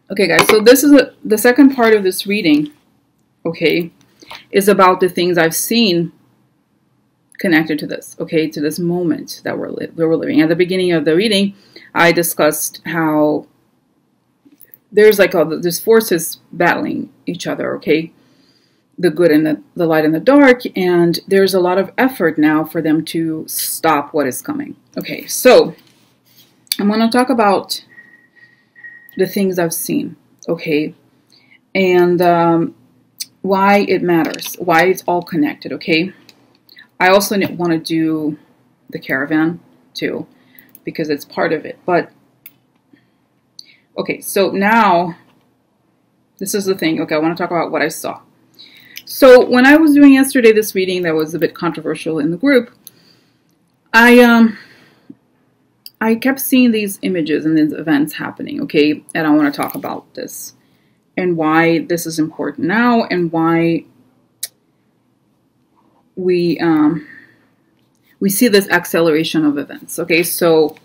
Okay, guys, so this is the second part of this reading, okay, is about the things I've seen connected to this, okay, to this moment that we're living. At the beginning of the reading, I discussed how there's like all there's forces battling each other, okay, the good and the light and the dark, and there's a lot of effort now for them to stop what is coming. Okay, so I'm going to talk about the things I've seen, okay, and why it matters, why it's all connected, okay. I also want to do the caravan too, because it's part of it. But okay, so now this is the thing. Okay, I want to talk about what I saw. So when I was doing yesterday this reading that was a bit controversial in the group, I kept seeing these images and these events happening, okay? And I want to talk about this and why this is important now and why we see this acceleration of events, okay? So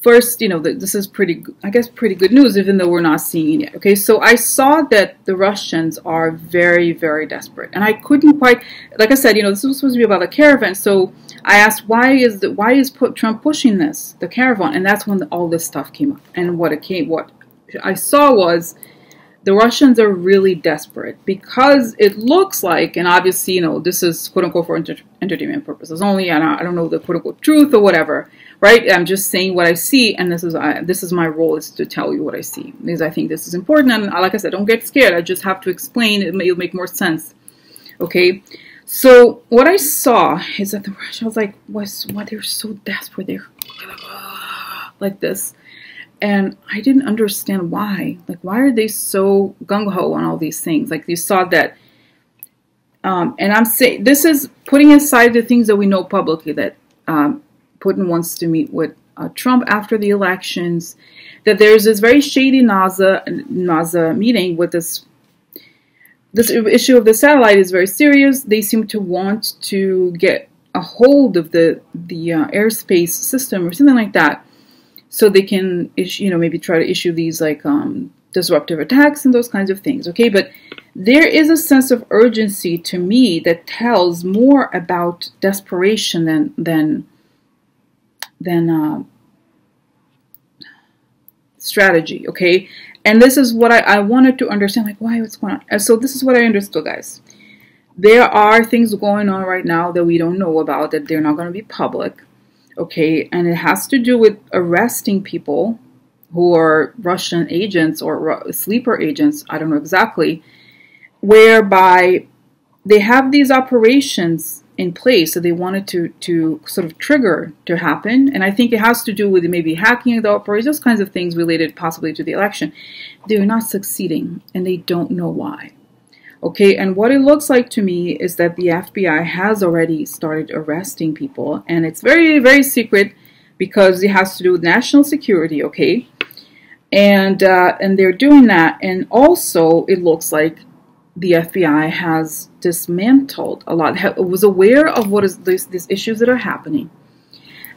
first, you know, this is pretty good news, even though we're not seeing it yet, okay? So I saw that the Russians are very, very desperate. And I couldn't quite, like I said, you know, this was supposed to be about the caravan, so I asked, why is Trump pushing the caravan? And that's when all this stuff came up. And what I saw was the Russians are really desperate because it looks like, and obviously, you know, this is quote unquote for entertainment purposes only. I don't know the quote unquote truth or whatever, right? I'm just saying what I see, and this is my role, is to tell you what I see, because I think this is important. And like I said, don't get scared. I just have to explain. It'll make more sense, okay? So what I saw is that the Russians, I was like, why they're so desperate? They're like this. And I didn't understand why. Like, why are they so gung-ho on all these things? Like, you saw that. And I'm saying, this is putting aside the things that we know publicly, that Putin wants to meet with Trump after the elections, that there's this very shady NASA meeting with this issue of the satellite is very serious. They seem to want to get a hold of the airspace system or something like that, so they can, you know, maybe try to issue these like disruptive attacks and those kinds of things. Okay, but there is a sense of urgency to me that tells more about desperation than strategy. Okay, and this is what I wanted to understand, like, what's going on. And so this is what I understood, guys. There are things going on right now that we don't know about, that they're not going to be public. Okay, and it has to do with arresting people who are Russian agents or sleeper agents, I don't know exactly, whereby they have these operations in place that they wanted to sort of trigger to happen. And I think it has to do with maybe hacking the operations, those kinds of things related possibly to the election. They're not succeeding, and they don't know why. Okay, and what it looks like to me is that the FBI has already started arresting people, and it's very, very secret because it has to do with national security, okay? And they're doing that, and also it looks like the FBI has dismantled a lot, was aware of what is these issues that are happening,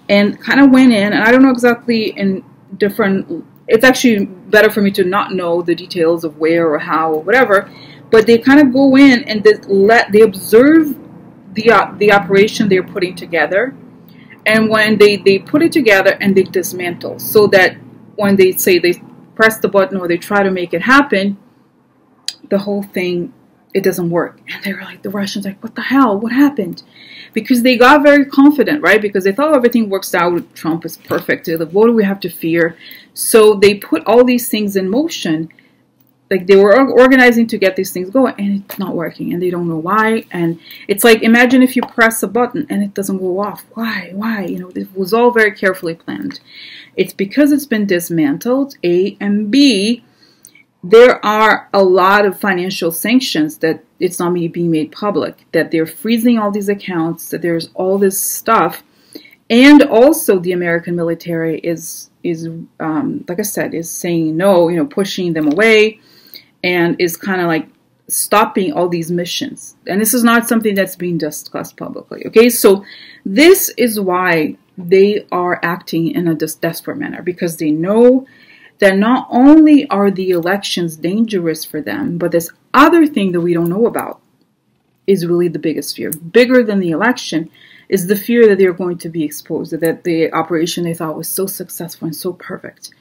and kind of went in, and I don't know exactly in different, it's actually better for me to not know the details of where or how or whatever, but they kind of go in and they observe the operation they're putting together, and when they put it together and they dismantle, so that when they say they press the button or they try to make it happen, the whole thing, it doesn't work. And they were like, the Russians, like, what the hell? What happened? Because they got very confident, right? Because they thought everything works out. Trump is perfect. Like, what do we have to fear? So they put all these things in motion. Like, they were organizing to get these things going, and it's not working, and they don't know why. And it's like, imagine if you press a button and it doesn't go off. Why? You know, it was all very carefully planned. It's because it's been dismantled, A, and B, there are a lot of financial sanctions that it's not being made public, that they're freezing all these accounts, that there's all this stuff. And also the American military is like I said, is saying no, you know, pushing them away, and is kind of like stopping all these missions. And this is not something that's being discussed publicly. Okay, so this is why they are acting in a desperate manner, because they know that not only are the elections dangerous for them, but this other thing that we don't know about is really the biggest fear. Bigger than the election is the fear that they're going to be exposed, that the operation they thought was so successful and so perfect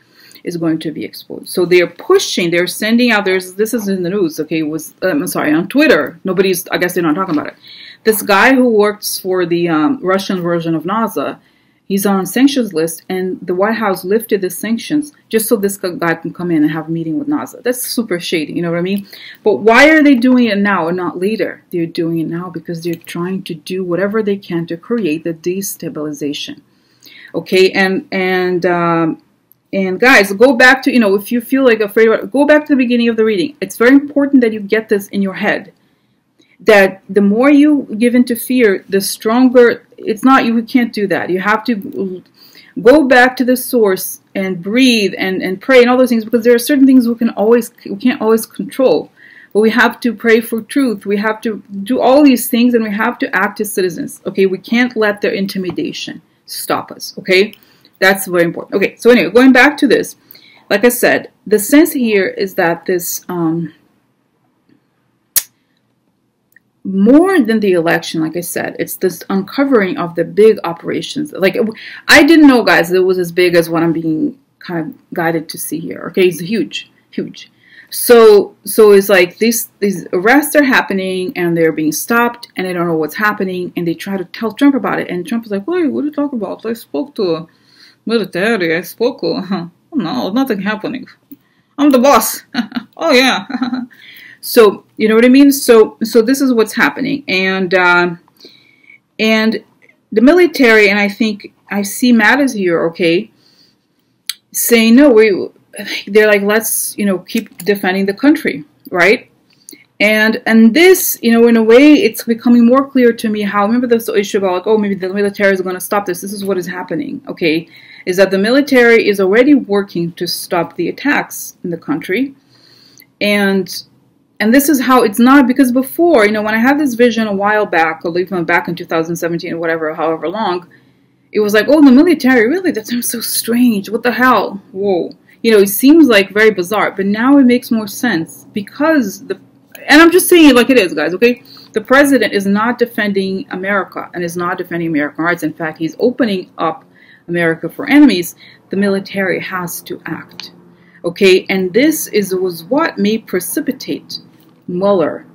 is going to be exposed. So they're pushing, they're sending out, this is in the news, okay, I'm sorry, on Twitter. I guess they're not talking about it. This guy who works for the Russian version of NASA, he's on sanctions list, and the White House lifted the sanctions just so this guy can come in and have a meeting with NASA. That's super shady, you know what I mean? But why are they doing it now and not later? They're doing it now because they're trying to do whatever they can to create the destabilization. Okay, and guys, go back to, if you feel like afraid, go back to the beginning of the reading. It's very important that you get this in your head. That the more you give into fear, the stronger. It's not, you can't do that. You have to go back to the source and breathe and pray and all those things, because there are certain things we can't always control. But we have to pray for truth. We have to do all these things, and we have to act as citizens. Okay, we can't let their intimidation stop us. Okay, that's very important. Okay, so anyway, going back to this, like I said, the sense here is that this more than the election, like I said, it's this uncovering of the big operations. Like, I didn't know, guys, it was as big as what I'm being kind of guided to see here. Okay, it's huge, huge. So it's like these arrests are happening, and they're being stopped, and they don't know what's happening, and they try to tell Trump about it, and Trump is like, "Wait, what are you talking about? I spoke to military. I spoke to no, nothing happening. I'm the boss." Oh yeah. So, you know what I mean? So this is what's happening. And the military, and I think I see Mattis here, okay, saying, no, they're like, let's, keep defending the country, right? And this, in a way, it's becoming more clear to me how, remember this issue about, like, oh, maybe the military is going to stop this. This is what is happening, okay, is that the military is already working to stop the attacks in the country. And this is how it's not, because before, when I had this vision a while back, or even back in 2017 or whatever, however long, it was like, oh, the military, really? That sounds so strange. What the hell? Whoa. It seems like very bizarre, but now it makes more sense because and I'm just saying it like it is, guys, okay? The president is not defending America and is not defending American rights. In fact, he's opening up America for enemies. The military has to act, okay? And this was what may precipitate Mueller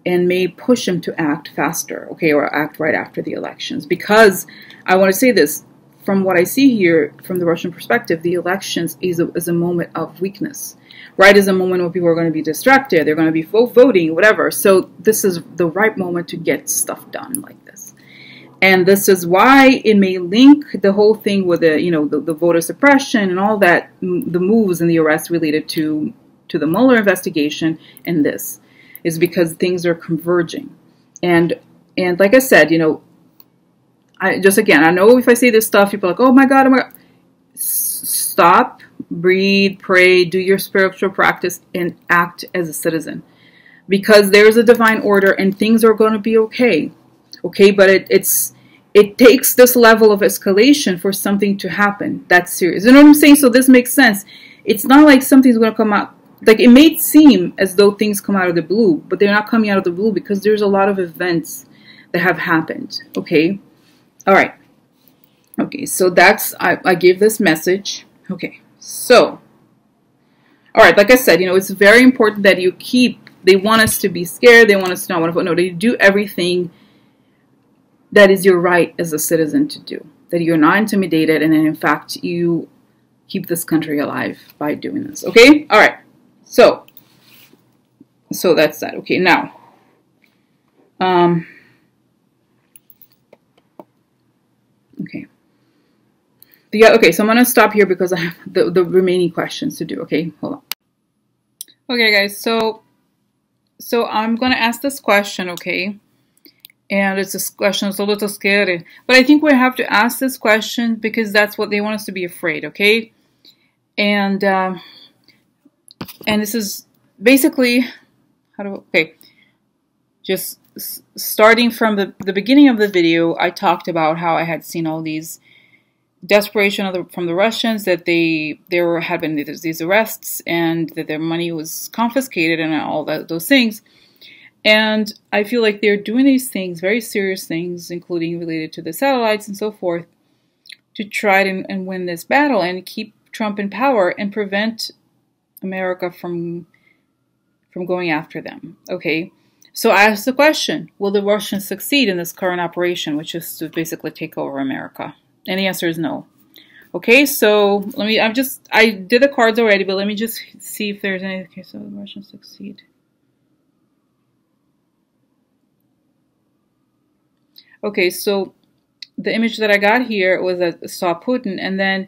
and may push him to act faster, okay, or act right after the elections. Because I want to say this, from what I see here from the Russian perspective, the elections is a moment of weakness, right? Is a moment where people are going to be distracted, they're going to be voting, whatever. So this is the right moment to get stuff done like this. And this is why it may link the whole thing with the voter suppression and all that, the moves and the arrests related to the Mueller investigation, and this is because things are converging. And like I said, I know if I say this stuff, people are like, oh my God, stop, breathe, pray, do your spiritual practice, and act as a citizen. Because there's a divine order and things are going to be okay. Okay, but it takes this level of escalation for something to happen. That's serious. You know what I'm saying? So this makes sense. It's not like something's going to come out. Like, it may seem as though things come out of the blue, but they're not coming out of the blue because there's a lot of events that have happened. Okay? All right. Okay, so that's, I gave this message. Okay, so, all right, like I said, it's very important that you they want us to be scared. They want us to not want to vote. No, they do everything that is your right as a citizen to do. That you're not intimidated, and then, in fact, you keep this country alive by doing this. Okay? All right. So that's that. Okay, now, okay. Okay, so I'm going to stop here because I have the remaining questions to do. Okay, hold on. Okay, guys, so I'm going to ask this question, okay? And this question is a little scary. But I think we have to ask this question because that's what they want us to be afraid, okay? And this is basically, just starting from the beginning of the video, I talked about how I had seen all these desperation from the Russians that had been these arrests and that their money was confiscated and all those things. And I feel like they're doing these things, very serious things, including related to the satellites and so forth, to try and win this battle and keep Trump in power and prevent America from going after them. Okay, so I ask the question: will the Russians succeed in this current operation, which is to basically take over America? And the answer is no. Okay, so I did the cards already, but let me just see if there's any. Okay, so the Russians succeed. Okay, so the image that I got here was that saw Putin, and then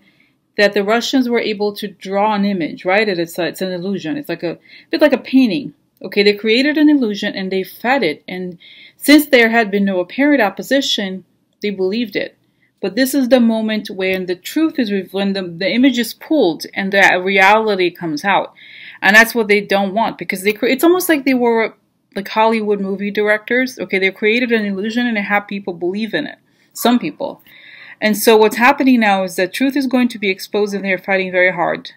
that the Russians were able to draw an image, right? And it's an illusion. It's like a bit like a painting. Okay, they created an illusion and they fed it. And since there had been no apparent opposition, they believed it. But this is the moment when the truth is when the image is pulled and the reality comes out, and that's what they don't want, because it's almost like they were like Hollywood movie directors. Okay, they created an illusion and they have people believe in it. Some people. And so what's happening now is that truth is going to be exposed and they're fighting very hard,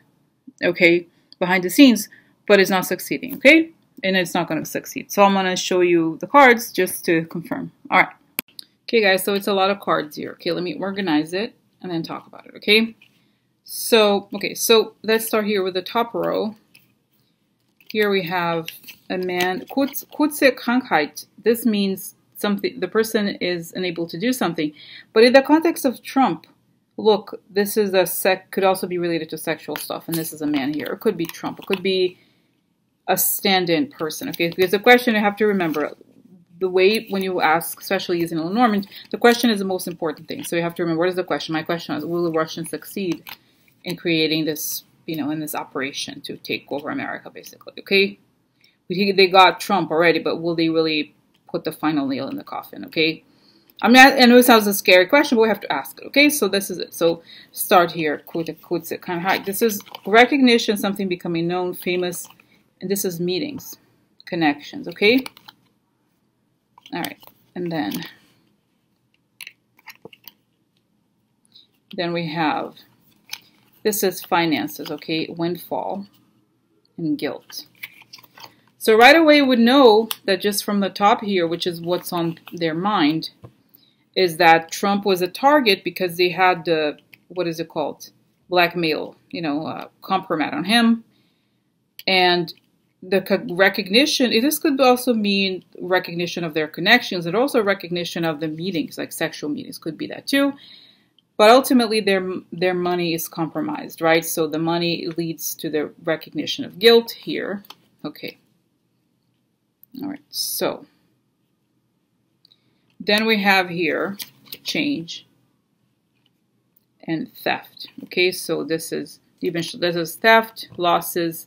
okay, behind the scenes, but it's not succeeding, okay? And it's not going to succeed. So I'm going to show you the cards just to confirm. All right. Okay, guys, so it's a lot of cards here. Okay, let me organize it and then talk about it, okay? So, okay, so let's start here with the top row. Here we have a man, kurze Krankheit. This means something, the person is unable to do something. But in the context of Trump, look, this is could also be related to sexual stuff, and this is a man here. It could be Trump. It could be a stand-in person, okay? Because the question you have to remember, the way when you ask, especially using Lenormand, the question is the most important thing. So you have to remember, what is the question? My question is, will the Russians succeed in creating this, in this operation to take over America, basically, okay? They got Trump already, but will they really put the final nail in the coffin, okay? I know it sounds a scary question, but we have to ask it, okay? So this is it. So start here, this is recognition, something becoming known, famous, and this is meetings, connections, okay? All right, and then we have, this is finances, okay? Windfall and guilt. So right away we would know that just from the top here, which is what's on their mind, is that Trump was a target because they had the, what is it called? Blackmail, compromise on him. And the recognition, this could also mean recognition of their connections and also recognition of the meetings, like sexual meetings could be that too. But ultimately their money is compromised, right? So the money leads to the recognition of guilt here. Okay. All right, so then we have here change and theft. Okay, so this is theft, losses,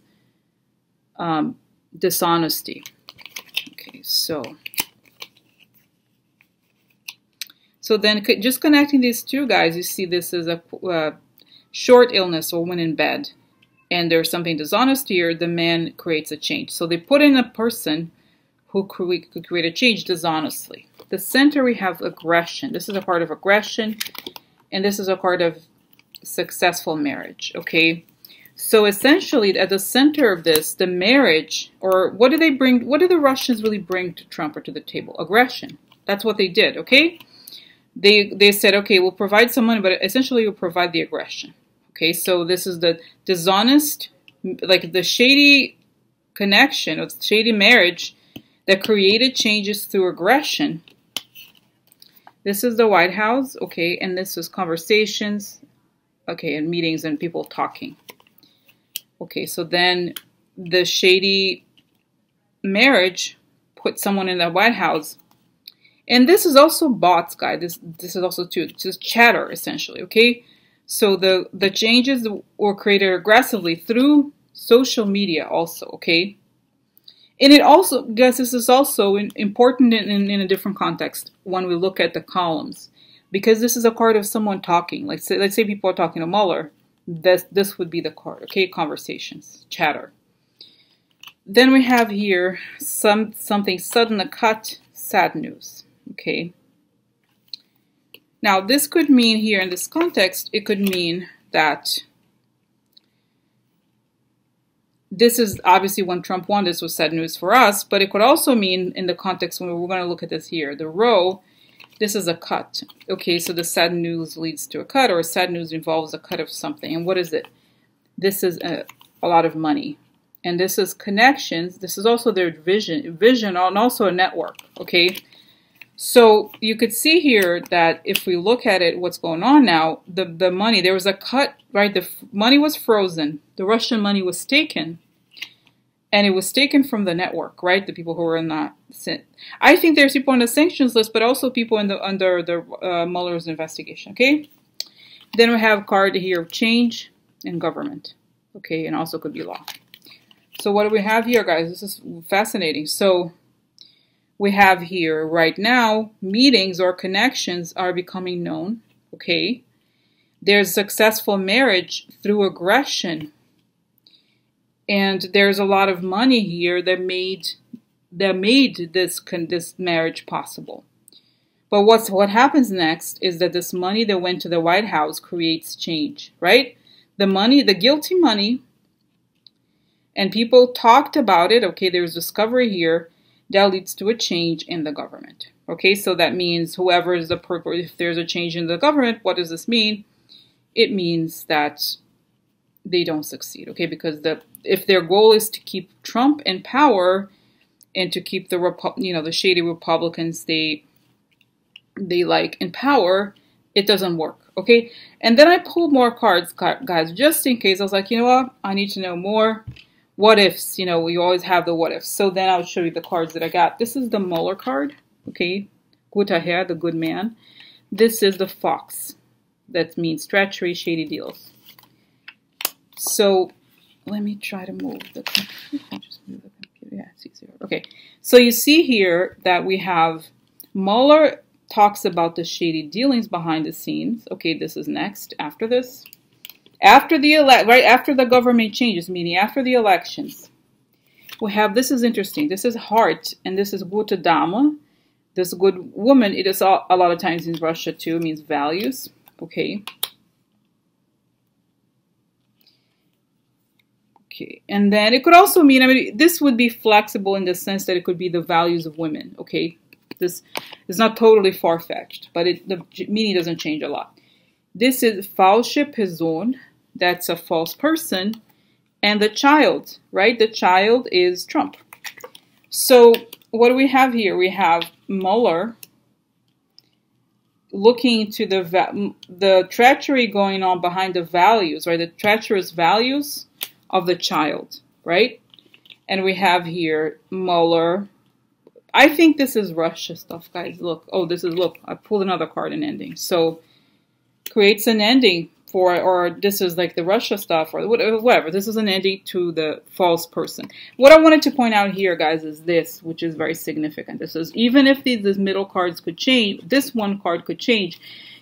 dishonesty. Okay, so then just connecting these two guys, you see this is a short illness or when in bed, and there's something dishonest here. The man creates a change. So they put in a person who could create a change dishonestly. The center we have aggression. This is a part of aggression, and this is a part of successful marriage, okay? So essentially, at the center of this, the marriage, or what do they bring, what do the Russians really bring to Trump or to the table? Aggression. That's what they did, okay? They said, okay, we'll provide some money, but essentially we'll provide the aggression, okay? So this is the dishonest, like the shady connection, or shady marriage, that created changes through aggression. This is the White House, okay, and this is conversations, okay, and meetings and people talking. Okay, so then the shady marriage put someone in the White House. And this is also bots, guys. This is also just chatter, essentially, okay? So the changes were created aggressively through social media also, okay? And it also, guys, this is also important in a different context when we look at the columns, because this is a card of someone talking. Let's say people are talking to Mueller. This would be the card, okay? Conversations, chatter. Then we have here something sudden, a cut, sad news, okay? Now, this could mean here in this context, it could mean that this is obviously when Trump won, this was sad news for us, but it could also mean in the context when we're going to look at this here, the row, this is a cut. Okay, so the sad news leads to a cut, or sad news involves a cut of something. And what is it? This is a lot of money. And this is connections. This is also their vision, and also a network. Okay, so you could see here that if we look at it, what's going on now, the money, there was a cut, right? The money was frozen. The Russian money was taken. And it was taken from the network, right? The people who were in that. I think there's people on the sanctions list, but also people in the under the Mueller's investigation, okay? Then we have card here of change and government, okay? And also could be law. So what do we have here, guys? This is fascinating. So we have here right now, meetings or connections are becoming known, okay? There's successful marriage through aggression. And there's a lot of money here that made this marriage possible. But what happens next is that this money that went to the White House creates change, right? The money, the guilty money, and people talked about it. Okay, there's discovery here that leads to a change in the government. Okay, so that means whoever is if there's a change in the government, what does this mean? It means that they don't succeed. Okay, because if their goal is to keep Trump in power and to keep the shady Republicans they like in power, it doesn't work. Okay, and then I pulled more cards, guys, just in case. I was like, you know what? I need to know more. What ifs? You know, we always have the what ifs. So then I'll show you the cards that I got. This is the Mueller card. Okay, Guter Herr, the good man. This is the Fox. That means treachery, shady deals. So let me try to move the computer. Just move the computer. Yeah, it's easier. Okay, so you see here that we have Mueller talks about the shady dealings behind the scenes. Okay, this is next after this. After the government changes, meaning after the elections, we have, this is interesting. This is heart, and this is gute Dame. This good woman. It is a lot of times in Russia too. It means values. Okay. Okay, and then it could also mean, I mean, this would be flexible in the sense that it could be the values of women. Okay, this is not totally far-fetched, but the meaning doesn't change a lot. This is falsche Person. That's a false person. And the child, right? The child is Trump. So what do we have here? We have Mueller looking to the treachery going on behind the values, right? The treacherous values of the child, right? And we have here Mueller. I think this is Russia stuff, guys. Look. Oh, this is, look, I pulled another card in ending. So creates an ending for, or this is like the Russia stuff, or whatever. This is an ending to the false person. What I wanted to point out here, guys, is this, which is very significant. This is, even if these middle cards could change, this one card could change,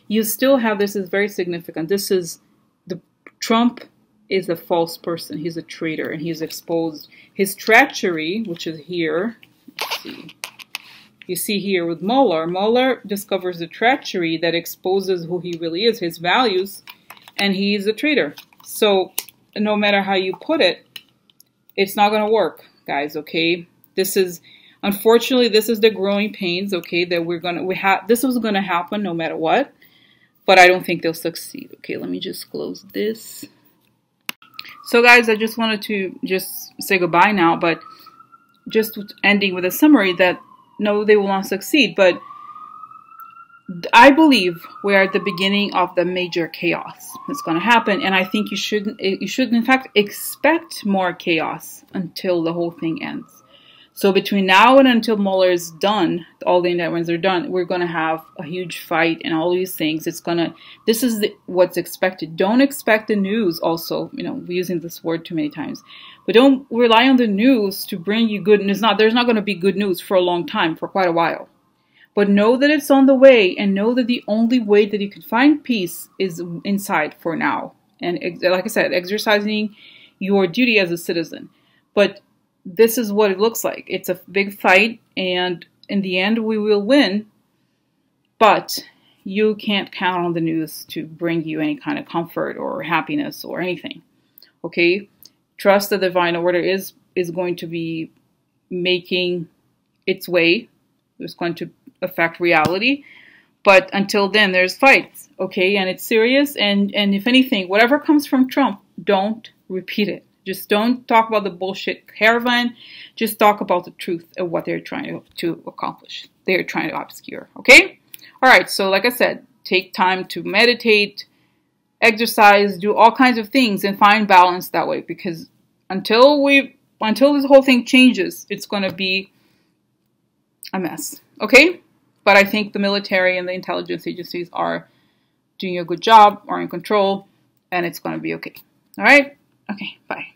you still have, this is very significant. This is, the Trump is a false person. He's a traitor, and he's exposed his treachery, which is here. Let's see. You see here with Mueller. Mueller discovers the treachery that exposes who he really is, his values, and he's a traitor. So no matter how you put it, it's not going to work, guys, okay? This is, unfortunately, this is the growing pains, okay, that this was going to happen no matter what, but I don't think they'll succeed. Okay, let me just close this. So, guys, I just wanted to just say goodbye now, but just ending with a summary that no, they will not succeed, but I believe we are at the beginning of the major chaos that's going to happen, and I think you should in fact expect more chaos until the whole thing ends. So between now and until Mueller is done, all the indictments are done, we're going to have a huge fight and all these things. This is what's expected. Don't expect the news also, you know, we're using this word too many times, but don't rely on the news to bring you good news. There's not going to be good news for a long time, for quite a while. But know that it's on the way, and know that the only way that you can find peace is inside for now. And like I said, exercising your duty as a citizen. But this is what it looks like. It's a big fight, and in the end we will win. But you can't count on the news to bring you any kind of comfort or happiness or anything. Okay? Trust the divine order is going to be making its way. It's going to affect reality. But until then, there's fights, okay? And it's serious. And if anything, whatever comes from Trump, don't repeat it. Just don't talk about the bullshit caravan. Just talk about the truth of what they're trying to accomplish. They're trying to obscure, okay? All right, so like I said, take time to meditate, exercise, do all kinds of things, and find balance that way. Because until this whole thing changes, it's going to be a mess, okay? But I think the military and the intelligence agencies are doing a good job, are in control, and it's going to be okay. All right? Okay, bye.